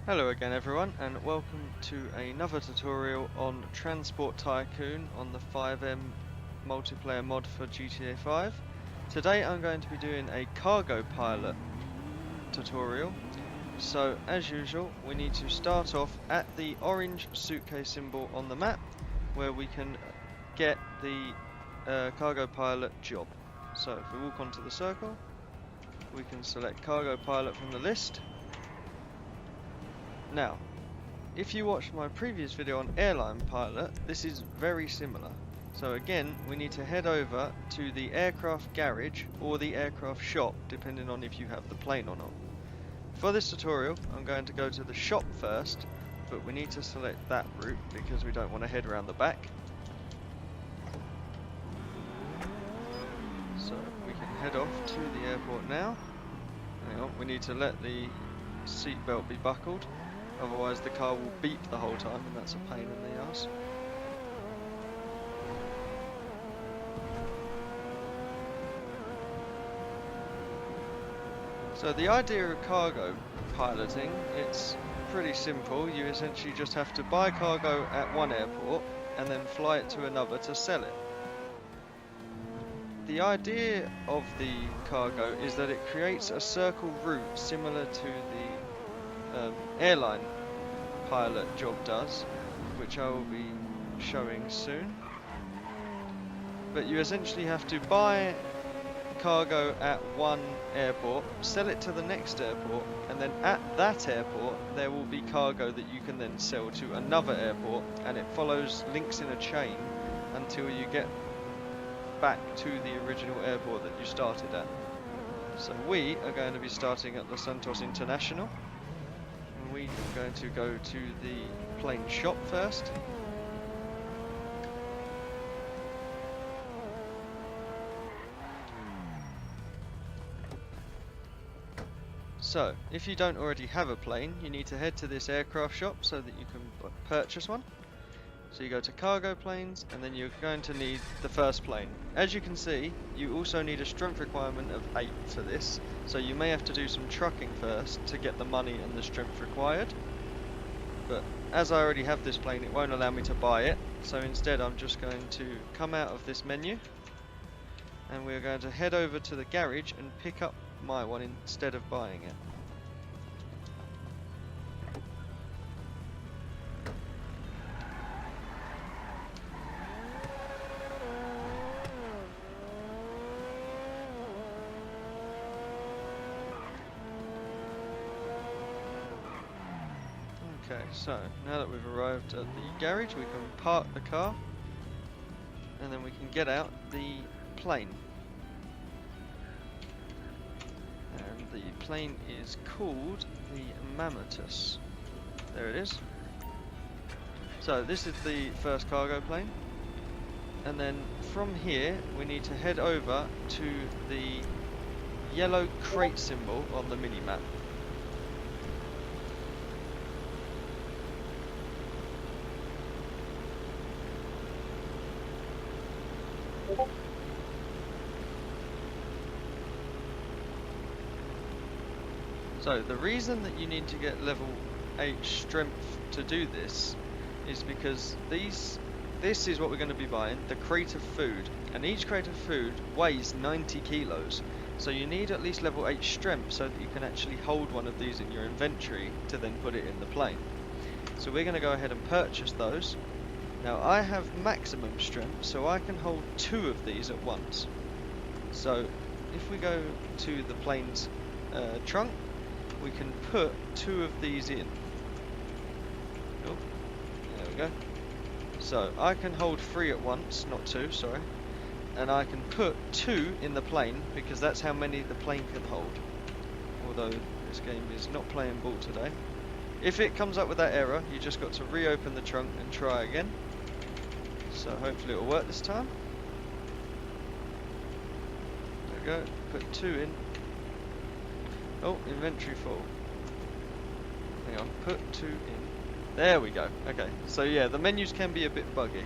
Hello again everyone, and welcome to another tutorial on Transport Tycoon on the FiveM multiplayer mod for GTA 5. Today I'm going to be doing a cargo pilot tutorial. So as usual, we need to start off at the orange suitcase symbol on the map where we can get the cargo pilot job. So if we walk onto the circle, we can select cargo pilot from the list. Now, if you watched my previous video on Airline pilot, this is very similar. So again, we need to head over to the aircraft garage or the aircraft shop, depending on if you have the plane or not. For this tutorial, I'm going to go to the shop first, but we need to select that route because we don't want to head around the back. So we can head off to the airport now. Hang on, we need to let the seatbelt be buckled. Otherwise the car will beep the whole time and that's a pain in the ass. So the idea of cargo piloting, it's pretty simple. You essentially just have to buy cargo at one airport and then fly it to another to sell it. The idea of the cargo is that it creates a circle route similar to the airline pilot job does, which I will be showing soon. But you essentially have to buy cargo at one airport, sell it to the next airport, and then at that airport there will be cargo that you can then sell to another airport, and it follows links in a chain until you get back to the original airport that you started at. So we are going to be starting at Los Santos International. We are going to go to the plane shop first. So, if you don't already have a plane, you need to head to this aircraft shop so that you can purchase one. So you go to cargo planes, and then you're going to need the first plane. As you can see, you also need a strength requirement of 8 for this, so you may have to do some trucking first to get the money and the strength required. But as I already have this plane, it won't allow me to buy it, so instead I'm just going to come out of this menu, and we're going to head over to the garage and pick up my one instead of buying it. Okay, so now that we've arrived at the garage, we can park the car and then we can get out the plane. And the plane is called the Mammotus. There it is. So this is the first cargo plane, and then from here we need to head over to the yellow crate symbol on the mini-map. So the reason that you need to get level 8 strength to do this is because this is what we're going to be buying, the crate of food, and each crate of food weighs 90 kilos. So you need at least level 8 strength so that you can actually hold one of these in your inventory to then put it in the plane. So we're going to go ahead and purchase those. Now I have maximum strength, so I can hold 2 of these at once. So if we go to the plane's trunk, we can put 2 of these in. Oh, there we go. So I can hold 3 at once, not 2, sorry. And I can put 2 in the plane because that's how many the plane can hold. Although this game is not playing ball today. If it comes up with that error, you just got to reopen the trunk and try again. So hopefully it'll work this time. There we go, put 2 in. Oh, inventory full. Hang on, put 2 in. There we go. Okay, so yeah, the menus can be a bit buggy.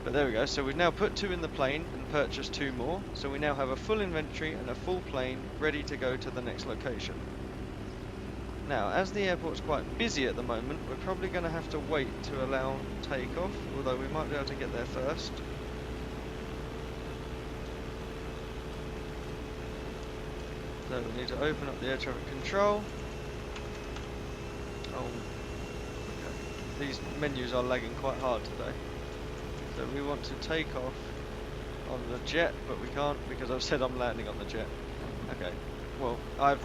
But there we go, so we've now put 2 in the plane and purchased 2 more. So we now have a full inventory and a full plane ready to go to the next location. Now, as the airport's quite busy at the moment, we're probably going to have to wait to allow takeoff, although we might be able to get there first. So we need to open up the air traffic control. Oh, okay. These menus are lagging quite hard today. So we want to take off on the jet, but we can't because I've said I'm landing on the jet. Okay, well, I've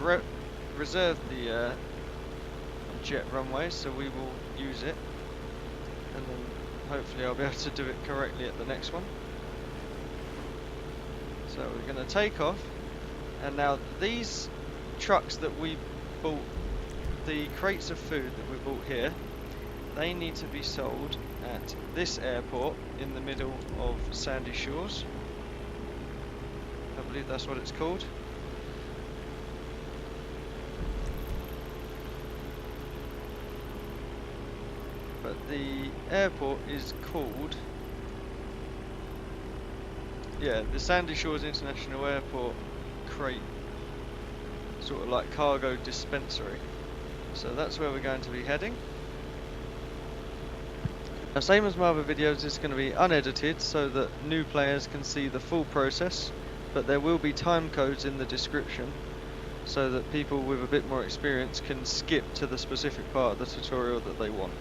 reserved the jet runway, so we will use it, and then hopefully I'll be able to do it correctly at the next one. So we're going to take off, and now these trucks that we bought, the crates of food that we bought here, they need to be sold at this airport in the middle of Sandy Shores. I believe that's what it's called. But the airport is called, the Sandy Shores International Airport crate, sort of like cargo dispensary. So that's where we're going to be heading. Now, same as my other videos, it's going to be unedited so that new players can see the full process, but there will be time codes in the description so that people with a bit more experience can skip to the specific part of the tutorial that they want.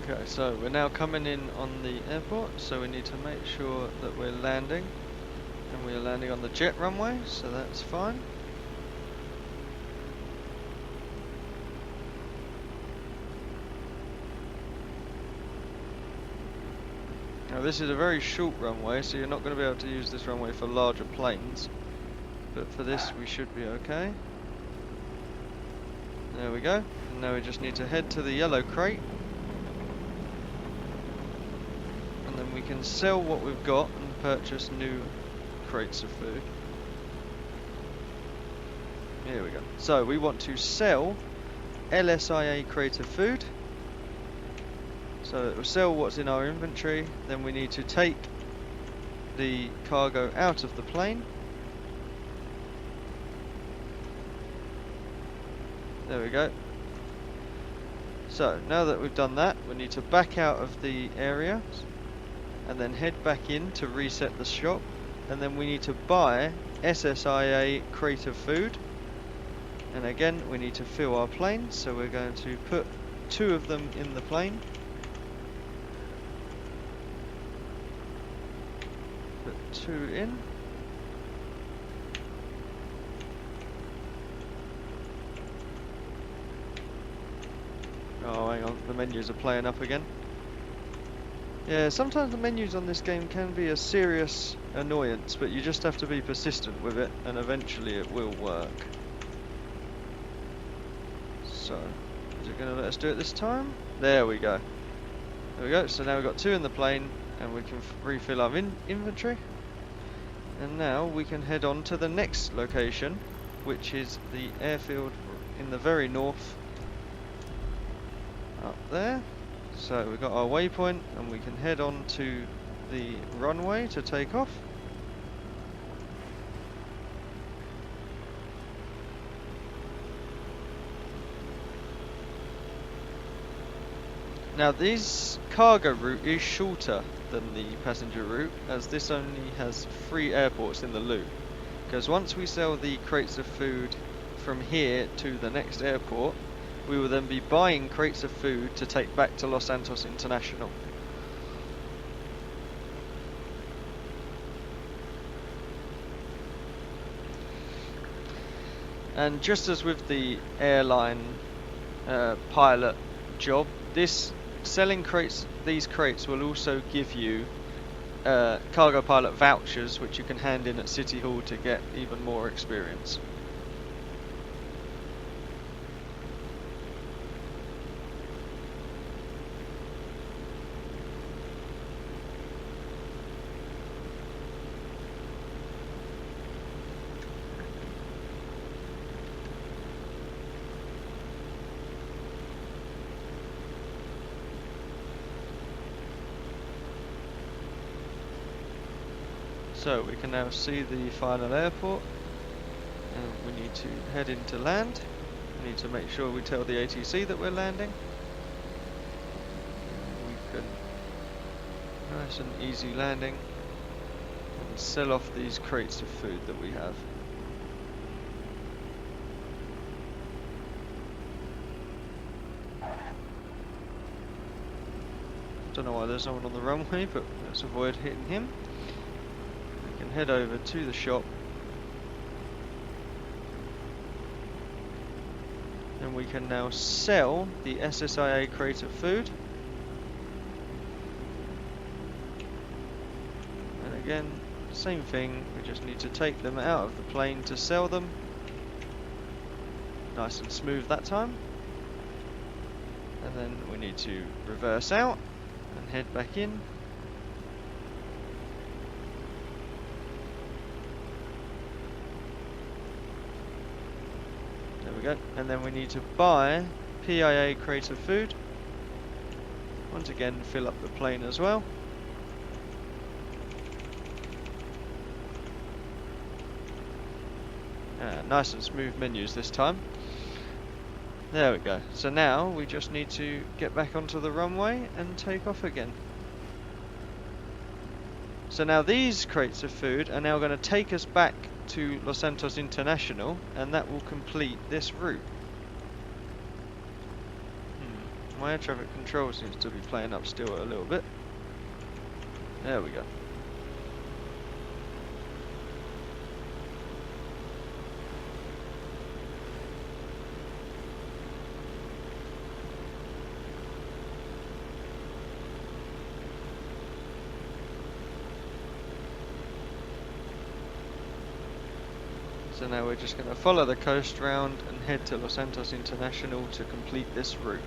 Okay, so we're now coming in on the airport, so we need to make sure that we're landing, and we're landing on the jet runway, so that's fine. Now this is a very short runway, so you're not going to be able to use this runway for larger planes, but for this we should be okay. There we go, and now we just need to head to the yellow crate. Then we can sell what we've got and purchase new crates of food. Here we go. So we want to sell LSIA crate of food. So it will sell what's in our inventory. Then we need to take the cargo out of the plane. There we go. So now that we've done that, we need to back out of the area and then head back in to reset the shop, and then we need to buy SSIA crate of food, and again we need to fill our plane, so we're going to put 2 of them in the plane. Put 2 in. Oh, hang on, the menus are playing up again. Yeah, sometimes the menus on this game can be a serious annoyance, but you just have to be persistent with it, and eventually it will work. So, is it going to let us do it this time? There we go. There we go, so now we've got 2 in the plane, and we can refill our inventory. And now we can head on to the next location, which is the airfield in the very north, up there. So we've got our waypoint, and we can head on to the runway to take off. Now this cargo route is shorter than the passenger route, as this only has 3 airports in the loop. Because once we sell the crates of food from here to the next airport, we will then be buying crates of food to take back to Los Santos International. And just as with the airline pilot job, selling these crates will also give you cargo pilot vouchers, which you can hand in at City Hall to get even more experience. So we can now see the final airport, and we need to head into land. We need to make sure we tell the ATC that we're landing. We can nice and easy landing and sell off these crates of food that we have. Don't know why there's no one on the runway, but let's avoid hitting him. Head over to the shop, and we can now sell the SSIA crate of food. And again, same thing, we just need to take them out of the plane to sell them. Nice and smooth that time. And then we need to reverse out and head back in. There we go. And then we need to buy PIA crate of food. Once again, fill up the plane as well. Nice and smooth menus this time. There we go. So now we just need to get back onto the runway and take off again. So now these crates of food are now going to take us back to Los Santos International, and that will complete this route. My air traffic control seems to be playing up still a little bit. There we go. So now we're just going to follow the coast round and head to Los Santos International to complete this route.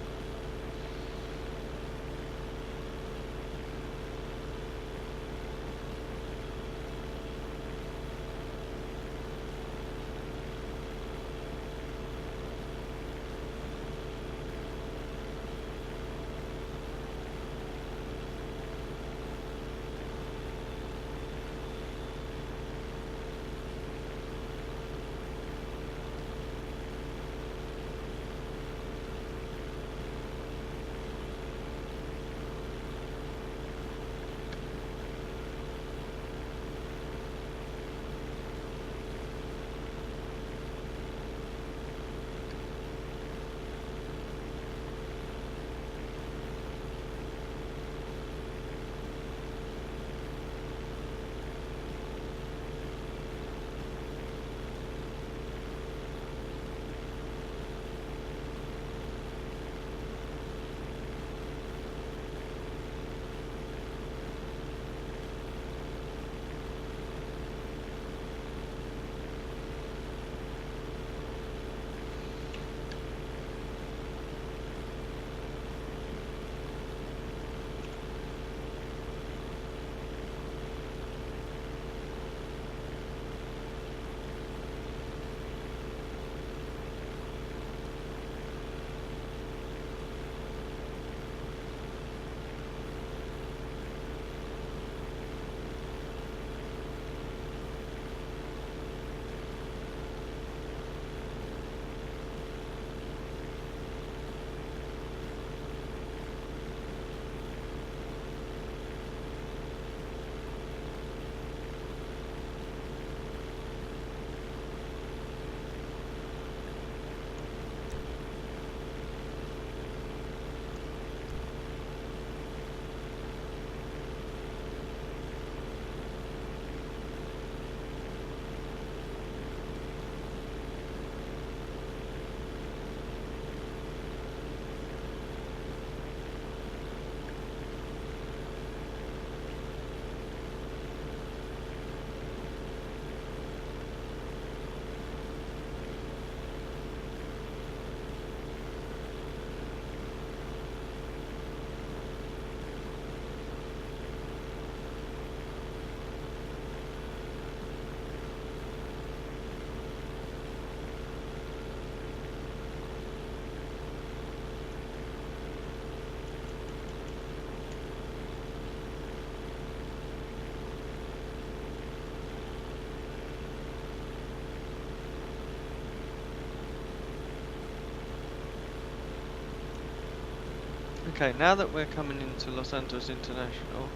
Okay, now that we're coming into Los Santos International,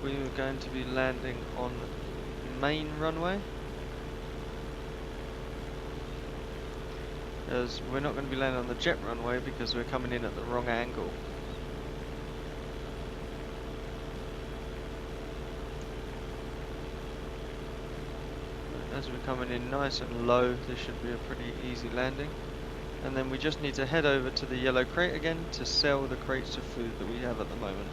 we are going to be landing on main runway. As we're not going to be landing on the jet runway because we're coming in at the wrong angle. As we're coming in nice and low, this should be a pretty easy landing. And then we just need to head over to the yellow crate again to sell the crates of food that we have at the moment.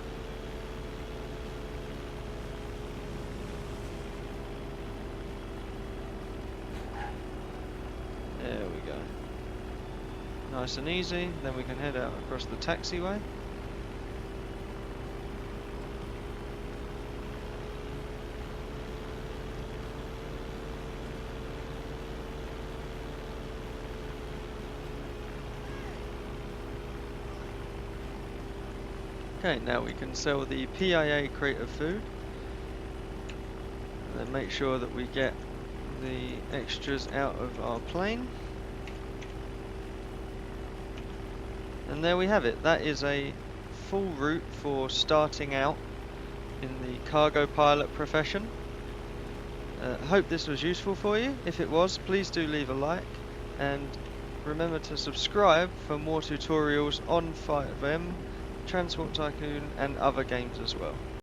There we go. Nice and easy. Then we can head out across the taxiway. Okay, now we can sell the PIA crate of food. And then make sure that we get the extras out of our plane. And there we have it. That is a full route for starting out in the cargo pilot profession. Hope this was useful for you. If it was, please do leave a like and remember to subscribe for more tutorials on FiveM, Transport Tycoon and other games as well.